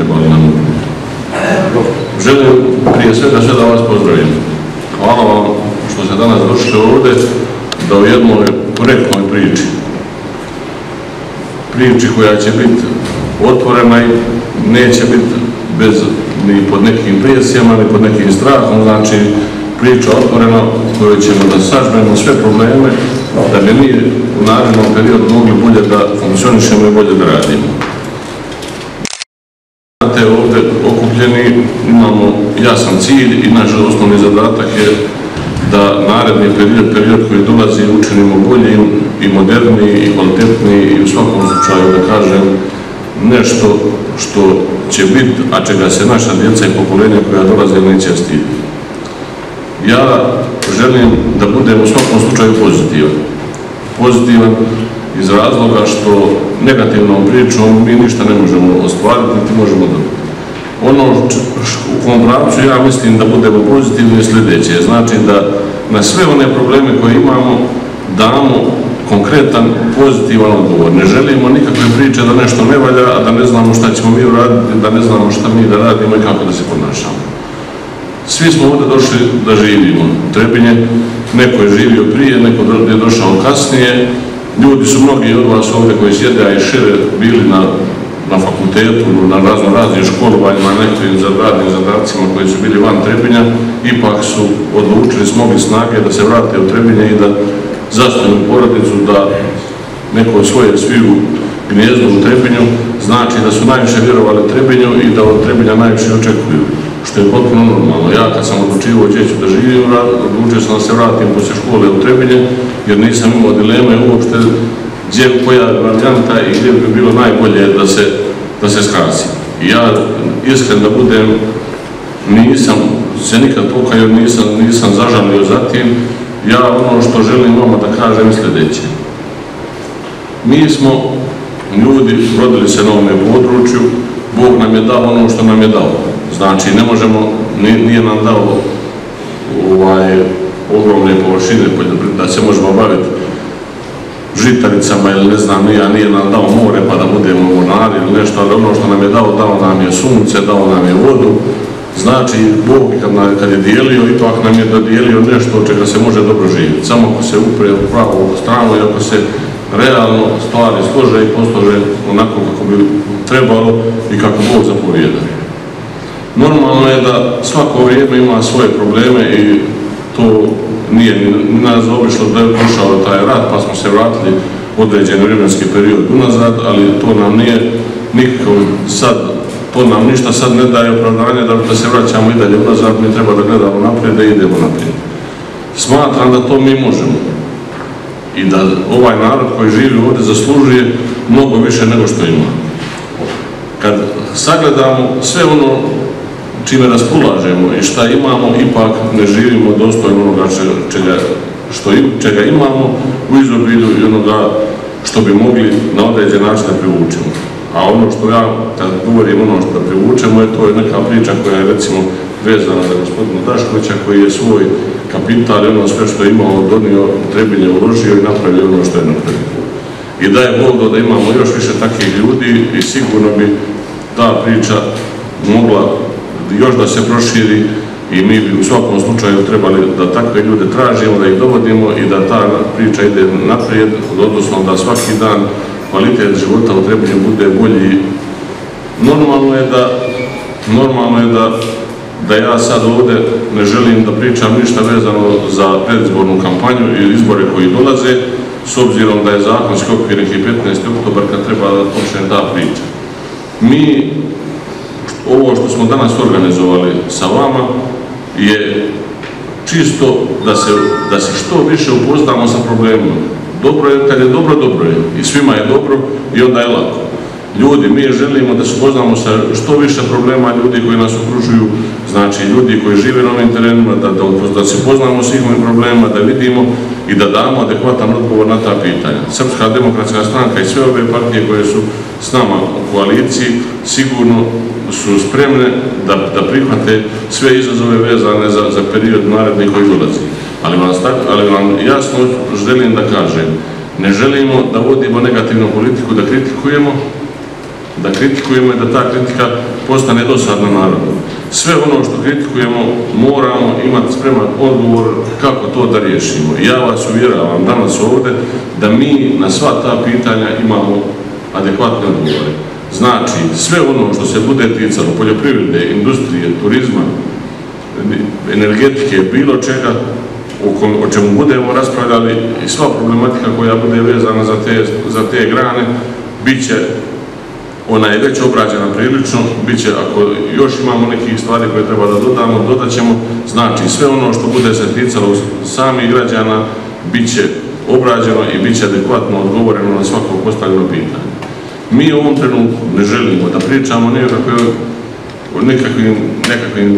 trebali nam. Želim prije svega sve da vas pozdravim. Hvala vam što ste danas došli ovdje da u jednoj korektnoj priči koja će biti otvorena i neće biti ni pod nekim presijama, ni pod nekim strahom, znači priča otvorena u kojoj ćemo da sažmemo sve probleme da bi mi u narednom periodu mogli bolje da funkcionišemo i bolje da radimo. Ovdje okupljeni imamo jasan cilj i naš osnovni zadatak je da naredni period koji dolazi učinimo boljim i moderniji i kvalitetniji i u svakom slučaju da kažem nešto što će biti, a čega se naša djeca i pokoljenja koja dolaze neće stiditi. Ja želim da budem u svakom slučaju pozitivan iz razloga što negativnom pričom mi ništa ne možemo ostvariti, niti možemo dobiti. Ono u kom pravcu ja mislim da budemo pozitivni je sljedeće, znači da na sve one probleme koje imamo damo konkretan, pozitivan odgovor. Ne želimo nikakve priče da nešto ne valja, a da ne znamo šta ćemo mi uraditi, da ne znamo šta mi da radimo i kako da se ponašamo. Svi smo ovdje došli da živimo. Trebinje, neko je živio prije, neko je došao kasnije. Ljudi su mnogi od vas ovdje koji sjede, a i šire bili na fakultetu, na raznim školovanjima, nekakvim radnim zadacima koji su bili van Trebinja, ipak su odlučili, smogli snage da se vrate u Trebinje i da zasnuju porodicu, da neko svoje sviju gnijezdo u Trebinju, znači da su najviše vjerovali Trebinju i da od Trebinja najviše očekuju, što je potpuno normalno. Ja kad sam odlučivao gdje ću da živim, odlučio sam da se vratim poslije škole u Trebinje, jer nisam imao dileme uopšte gdje koja varijanta i gdje bi bilo najbolje da se skrasi. I ja iskren da budem, nisam se nikad pokajao, nisam zažalio za tim. Ja ono što želim vama da kažem sljedeće. Mi smo ljudi, rodili se na ovome području, Bog nam je dao ono što nam je dao. Znači ne možemo, nije nam dao ogromne površine da se možemo baviti žitaricama ili ne znam, nije nam dao more pa da budemo mornari ili nešto, ali ono što nam je dao nam je sunce, dao nam je vodu. Znači, Bog kad je dijelio, ipak nam je dodijelio nešto od čega se može dobro živjeti. Samo ako se upre u pravu stranu i ako se realno stvari slože i poslože onako kako bi trebalo i kako Bog zapovijeda. Normalno je da svako vrijeme ima svoje probleme i to nije nas obišlo da je prošao taj rat pa smo se vratili određen vremenski period unazad, ali to nam nije nikako sad, to nam ništa sad ne daje opravdanje da se vraćamo i dalje unazad, mi treba da gledamo naprijed, da idemo naprijed. Smatram da to mi možemo i da ovaj narod koji živi ovdje zaslužuje mnogo više nego što ima. Kad sagledamo sve ono čime raspolažemo i šta imamo, ipak ne živimo dostojno onoga čega imamo u izobilju i onoga što bi mogli na određen način da privučemo. A ono što ja, kad govorim ono što da privučemo, to je neka priča koja je recimo vezana za gospodina Daškovića koji je svoj kapital i ono sve što je imao donio u Trebinje, uložio i napravio ono što je napravio. I da je Bog da imamo još više takvih ljudi i sigurno bi ta priča mogla još da se proširi i mi bi u svakom slučaju trebali da takve ljude tražimo, da ih dovodimo i da ta priča ide naprijed, odnosno da svaki dan kvalitet života u Trebinju bude bolji. Normalno je da ja sad ovdje ne želim da pričam ništa vezano za predizbornu kampanju i izbore koji dolaze, s obzirom da je zakonski okvir neki 15. oktobar kad treba da počne ta priča. Mi, ovo što smo danas organizovali sa vama, je čisto da se što više upoznamo sa problemima. Dobro je, kad je dobro, dobro je. I svima je dobro i onda je lako. Ljudi, mi želimo da se upoznamo sa što više problema ljudi koji nas okružuju, znači ljudi koji žive na ovim terenima, da se upoznamo s njihovim problemima, da vidimo i da damo adekvatan odgovor na ta pitanja. Srpska demokratska stranka i sve ove partije koje su s nama u koaliciji sigurno su spremne da prihvate sve izazove vezane za period naredni koji dolazi. Ali vam jasno želim da kažem, ne želimo da vodimo negativnu politiku, da kritikujemo, da kritikujemo i da ta kritika postane dosadna narodu. Sve ono što kritikujemo moramo imati spreman odgovor kako to da riješimo. I ja vas uvjeravam danas ovdje da mi na sva ta pitanja imamo adekvatne odgovore. Znači, sve ono što se bude ticalo poljoprivrede, industrije, turizma, energetike, bilo čega o čemu budemo raspravljali i sva problematika koja bude vezana za te grane, bit će ona je već obrađena prilično, bit će, ako još imamo nekih stvari koje treba da dodamo, dodat ćemo. Znači, sve ono što bude se ticalo samih građana bit će obrađeno i bit će adekvatno odgovoreno na svako postavljeno pitanje. Mi u ovom trenutku ne želimo da pričamo o nekakvim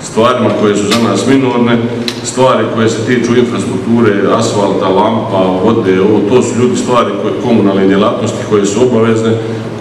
stvarima koje su za nas minorne, stvari koje se tiču infrastrukture, asfalta, lampa, vode, to su ljudi stvari komunalne djelatnosti koje su obavezne,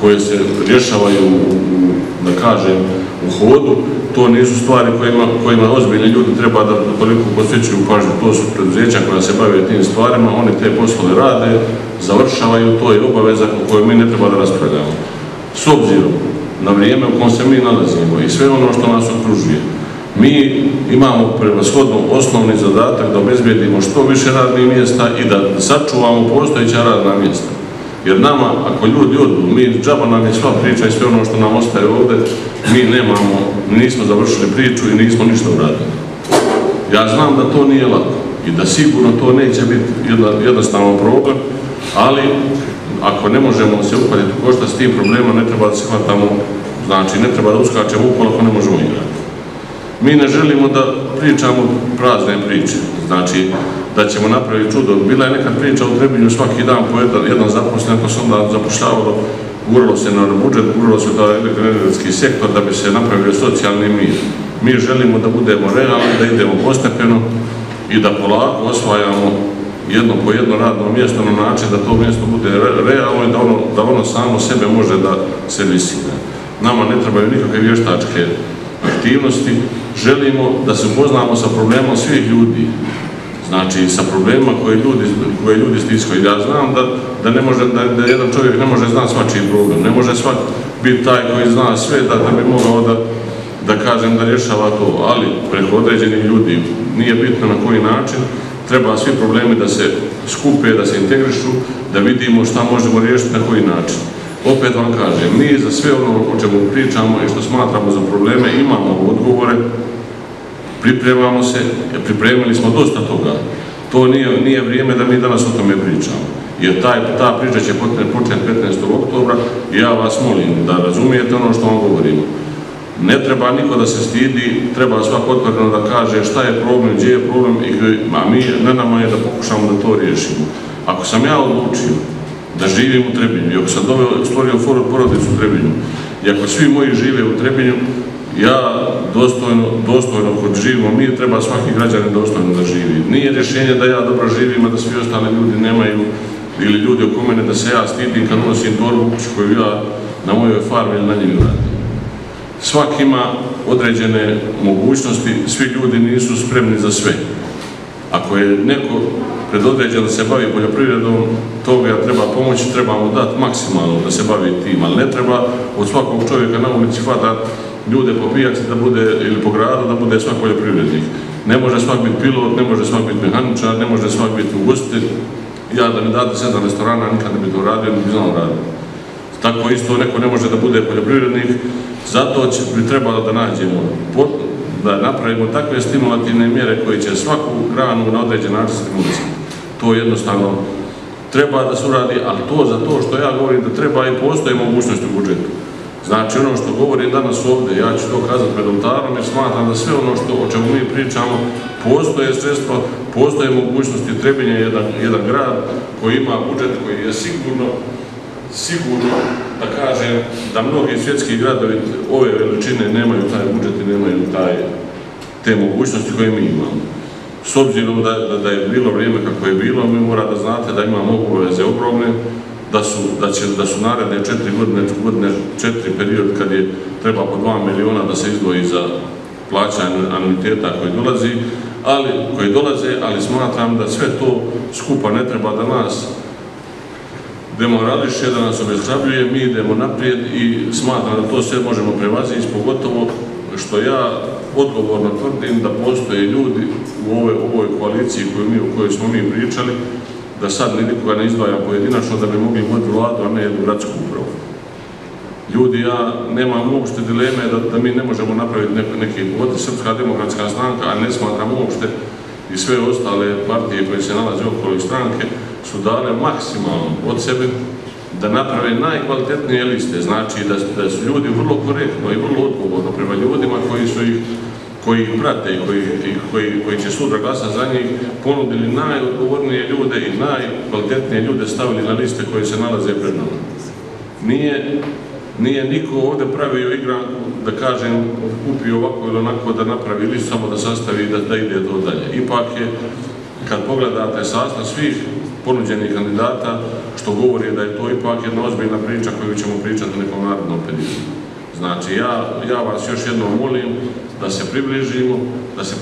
koje se rješavaju, da kažem, u hodu. To nisu stvari kojima ozbiljni ljudi treba da toliko posvećuju pažnju. To su preduzeća koja se bave tim stvarima, oni te poslove rade, završavaju, to je obaveza o kojoj mi ne treba da raspravljamo. S obzirom na vrijeme u kojem se mi nalazimo i sve ono što nas okružuje, mi imamo prevashodno osnovni zadatak da obezbijedimo što više radnih mjesta i da sačuvamo postojeća radna mjesta. Jer nama, ako ljudi odu, mi džaba nam je sva priča i sve ono što nam ostaje ovdje, mi nismo završili priču i nismo ništa uradili. Ja znam da to nije lako i da sigurno to neće biti jednostavan problem, ali ako ne možemo se uhvatiti u koštac s tim problemom, ne treba da se hvatamo, znači ne treba da uskačemo upolo ako ne možemo igrati. Mi ne želimo da pričamo prazne priče, znači da ćemo napraviti čudo. Bila je nekad priča u Trebinju svaki dan po jedan zaposlen, ako se onda zapošljavalo, guralo se na budžet, guralo se da energetski sektor da bi se napravio socijalni mir. Mi želimo da budemo realni, da idemo postepeno i da polako osvajamo jedno po jedno radno mjesto na način da to mjesto bude realno i da ono samo sebe može da servisira. Nama ne trebaju nikakve vještačke aktivnosti, želimo da se upoznamo sa problemom svih ljudi, znači sa problemima koje ljudi stiskaju. Ja znam da jedan čovjek ne može znati svačiji problem, ne može svak biti taj koji zna sve da bi mogao da kažem da rješava to, ali preko određenih ljudi nije bitno na koji način, treba svi problemi da se skupe, da se integrišu, da vidimo šta možemo riješiti na koji način. Opet vam kažem, mi za sve ono o čemu pričamo i što smatramo za probleme imamo odgovore, pripremamo se, pripremili smo dosta toga. To nije vrijeme da mi danas o tome pričamo, jer ta priča će početi 15. oktobra i ja vas molim da razumijete ono što vam govorimo. Ne treba niko da se stidi, treba svak otvoreno da kaže šta je problem, gdje je problem, a mi na nama je da pokušamo da to riješimo. Ako sam ja odlučio da živim u Trebinju i ako sam stvorio porodicu u Trebinju i ako svi moji žive u Trebinju, ja dostojno kod živimo, mi treba svaki građanin dostojno da živi. Nije rješenje da ja dobro živim, a da svi ostali ljudi nemaju, ili ljudi oko mene da se ja stidim kad nosim torbu u kuću koju ja na mojoj farmi ili na njim radim. Svak ima određene mogućnosti, svi ljudi nisu spremni za sve. Ako je neko predodređen da se bavi poljoprivredom, toga treba pomoći, treba mu dati maksimalno da se bavi tim, ali ne treba od svakog čovjeka na ulici hvata ljude po pijaci da bude, ili po gradu da bude svak poljoprivrednik. Ne može svak biti pilot, ne može svak biti mehaničar, ne može svak biti ugostitelj. Ja da mi date 7 restorana, nikad ne bi to radio, ne bi znao raditi. Tako isto neko ne može da bude poljoprivrednik, zato bi trebalo da nađemo, da napravimo takve stimulativne mjere koje će svaku granu na određen način stimulisati. To jednostavno treba da se uradi, ali to za to što ja govorim da treba i postoje mogućnosti u budžetu. Znači ono što govorim danas ovdje, ja ću to kazati pred oltarom jer smatram da sve ono o čemu mi pričamo, postoje sredstva, postoje mogućnosti. Trebinje je jedan grad koji ima budžet koji je sigurno, da kažem, da mnogi svjetski gradovi ove veličine nemaju taj budžet i nemaju te mogućnosti koje mi imamo. S obzirom da je bilo vrijeme kako je bilo, mi mora da znate da imamo obaveze ogromne, da su naredne 4 godine, 4 period kad je treba po 2 miliona da se izdvoji za plaćanje anuiteta koji dolaze, ali smatram da sve to skupa ne treba da nas demorališe, da nas obeshrabljuje, mi idemo naprijed i smatram da to sve možemo prevazići, pogotovo što ja odgovorno tvrdim da postoje ljudi u ovoj koaliciji o kojoj smo mi pričali, da sad nikoga ne izdvaja pojedinačno, da bi mogli voditi vladu, a ne jednu gradsku upravu. Ljudi, ja nemam uopšte dileme da mi ne možemo napraviti neki potez. Srpska demokratska stranka, a ne smatram uopšte i sve ostale partije koje se nalaze okolo stranke, su dale maksimalno od sebe da naprave najkvalitetnije liste. Znači da su ljudi vrlo korektno i vrlo odgovorno prema ljudima koji ih prate i koji će sutra glasati za njih, ponudili najodgovornije ljude i najkvalitetnije ljude stavili na liste koje se nalaze pred nama. Nije niko ovdje pravio igranku, da kažem, kupi ovako ili onako da napravi listu, samo da sastavi i da ide to dalje. Ipak je, kad pogledate sastav svih ponuđenih kandidata, što govori da je to ipak jedna ozbiljna priča koju ćemo pričati u nekom narednom periodu. Znači, ja vas još jednom molim da se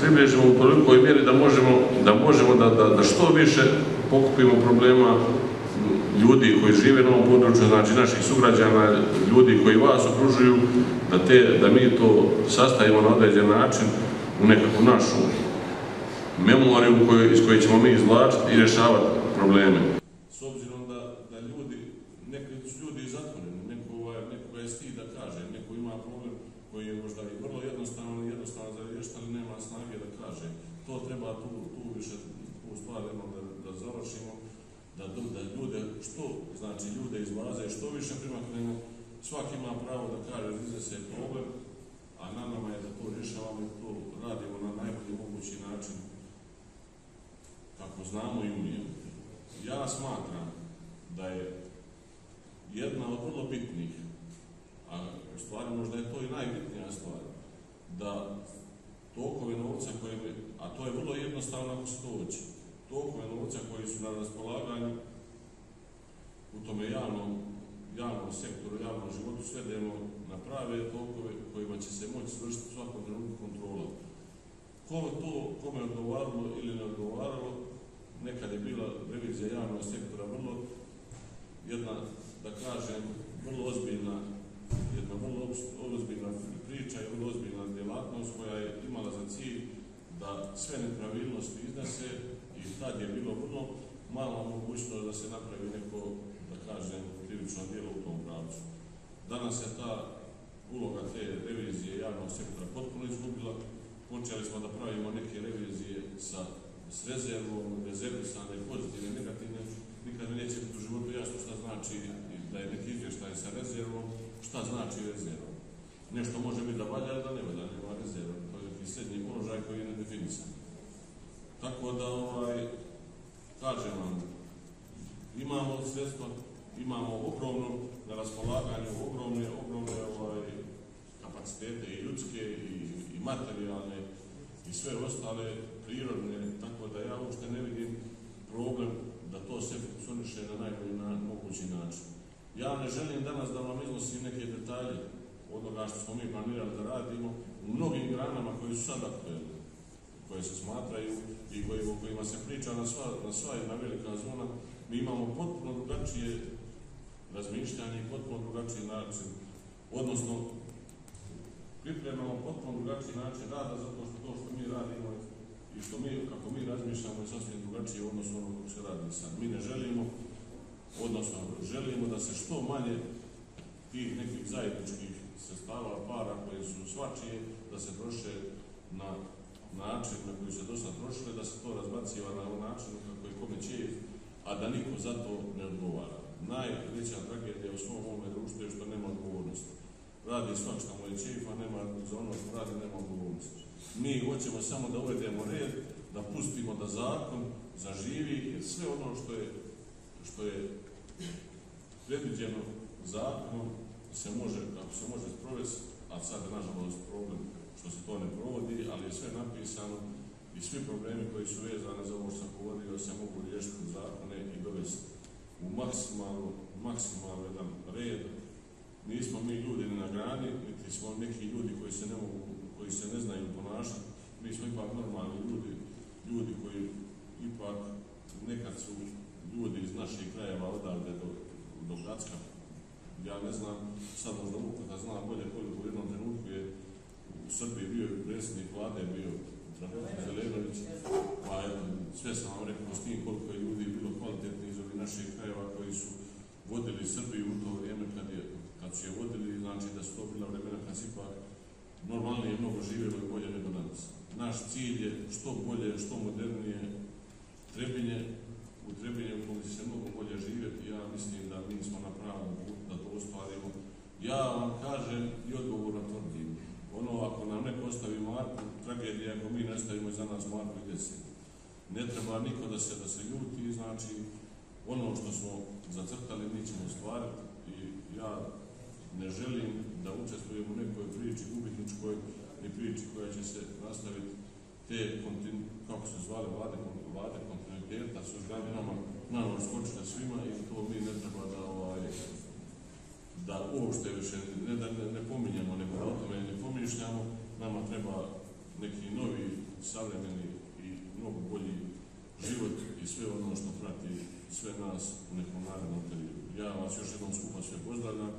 približimo u tolikoj mjeri da možemo da što više pokupimo problema ljudi koji žive na ovom području, znači naših sugrađana, ljudi koji vas okružuju, da mi to sastavimo na određen način u nekakvu našu memoriju iz koje ćemo mi izvlačiti i rješavati probleme. S obzirom da neki su ljudi zatvoreni, nekoga je stid da kaže, neko ima problem koji je možda i vrlo jednostavan za riješiti, ali nema snage da kaže. To treba tu više stvar da završimo, da ljude ljude izlaze što više primaknemo, svaki ima pravo da kaže iznese problem, a na nama je da to rješavamo i to radimo na najbolji mogući način kako znamo i umijemo. Ja smatram da je jedna od vrlo bitnih, a u stvari možda je to i najbitnija stvar, da tokove novca a to je vrlo jednostavno ako se to hoće, tokove novca koji su na raspolaganju u tome javnom sektoru, javnom životu svedemo na prave tokove kojima će se moći svršiti svakom trenutku kontrola. Kome je odgovaralo ili ne odgovaralo, nekad je bila revizija javnog sektora jedna, da kažem, vrlo ozbiljna priča i vrlo ozbiljna djelatnost koja je imala za cilj da sve nepravilnosti iznese i tad je bilo vrlo malo mogućnost da se napravi neko, da kažem, krivično djelo u tom pravcu. Danas je ta uloga te revizije javnog sektora potpuno izgubila. Počeli smo da pravimo neke revizije s rezervom, rezervisane, pozitivne, negativne. Nikad mi neće biti u životu jasno šta znači da je neki izvještaj sa rezervom, šta znači rezervom. Nešto može biti da valja, ali da ne valja, nema rezerva. To je neki srednji položaj koji je nedefinisan. Tako da, kažem vam, imamo sredstva, imamo ogromno na raspolaganju, ogromne kapacitete i ljudske i materijalne i sve ostale prirodne, tako da ja uopšte ne vidim problem da to sve funkcioniše na najbolji mogući način. Ja ne želim danas da vam iznosim neke detalje od onoga što smo mi planirali da radimo u mnogim granama koji su sad aktuelne, koje se smatraju i o kojima se priča na sva jedna velika zona. Mi imamo potpuno drugačije razmišljanje i potpuno drugačiji način, odnosno pripremamo potpuno drugačiji način rada, zato što to što mi radimo i kako mi razmišljamo je sasvim drugačije u odnosu ono kako se radi sad. Mi ne želimo, odnosno želimo da se što manje tih nekih zajedničkih sredstava, para koje su svačije, da se troše na način na koji se dosta trošile, da se to razbaciva na način kako je kome će, a da niko za to ne odgovara. Najveća tragedija u svom ovome društvu je što nema odgovornosti. Radi svačka mu je čef, a nema za ono što radi, nema odgovornosti. Mi hoćemo samo da uvedemo red, da pustimo da zakon zaživi, jer sve ono što je predviđeno zakonom kako se može sprovesti, a sad je nažalost problem što se to ne provodi, ali je sve napisano i svi problemi koji su vezani za ovo što sam govorio se mogu riješiti u zakone i dovesti u maksimalno jedan red. Nismo mi ljudi ni na grani, niti smo neki ljudi koji se ne znaju ponašati. Mi smo ipak normalni ljudi koji ipak nekad su ljudi iz naših krajeva odavde do Gacka. Ja ne znam, sad možda Luka zna bolje koliko u jednom trenutku je u Srbiji bio predsjednik vlade, bio Dragan Zelenović, pa eto, sve sam vam rekao s tim koliko je ljudi bilo kvalitetni iz ovih naših krajeva koji su vodili Srbiju u to vrijeme kad su je vodili, znači da su to bila vremena kad se ipak normalnije mnogo živjelo i bolje nego danas. Naš cilj je što bolje, što modernije Trebinje, u Trebinje u kojem će se mnogo bolje živjeti. Ja mislim da mi smo na pravom putu da to ostvarimo. Ja vam kažem i odgovorno tvrdim, ono ako nam neko ostavi marku, tragedija ako mi ne stavimo za nas marku i desi. Ne treba niko da se ljuti, znači ono što smo zacrtali mi ćemo ostvariti i ja ne želim da učestvujem u nekoj priči gubitničkoj i priči koja će se nastaviti te, kako se zvale, vlade kontinuiteta su nama skočile svima i to mi ne treba da uopšte više ne pominjamo, nego da o tome ne pomišljamo. Nama treba neki novi, savremeni i mnogo bolji život i sve ono što prati sve nas u nekom narednom periodu. Ja vas još jednom skupa sve pozdravljam.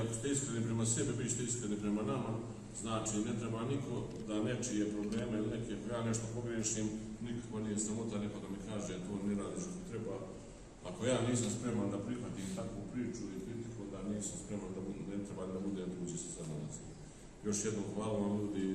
Ako ste iskreni prema sebi, bit ćete iskreni prema nama. Znači, ne treba niko da nečije probleme ili neke, ako ja nešto pogriješim, nikako nije sramota neko da mi kaže to ne radiš što treba. Ako ja nisam spreman da prihvatim takvu priču i kritiku, da nisam spreman da ne treba da budem tuđi se sad nalazim. Još jednom hvala vam ljudi.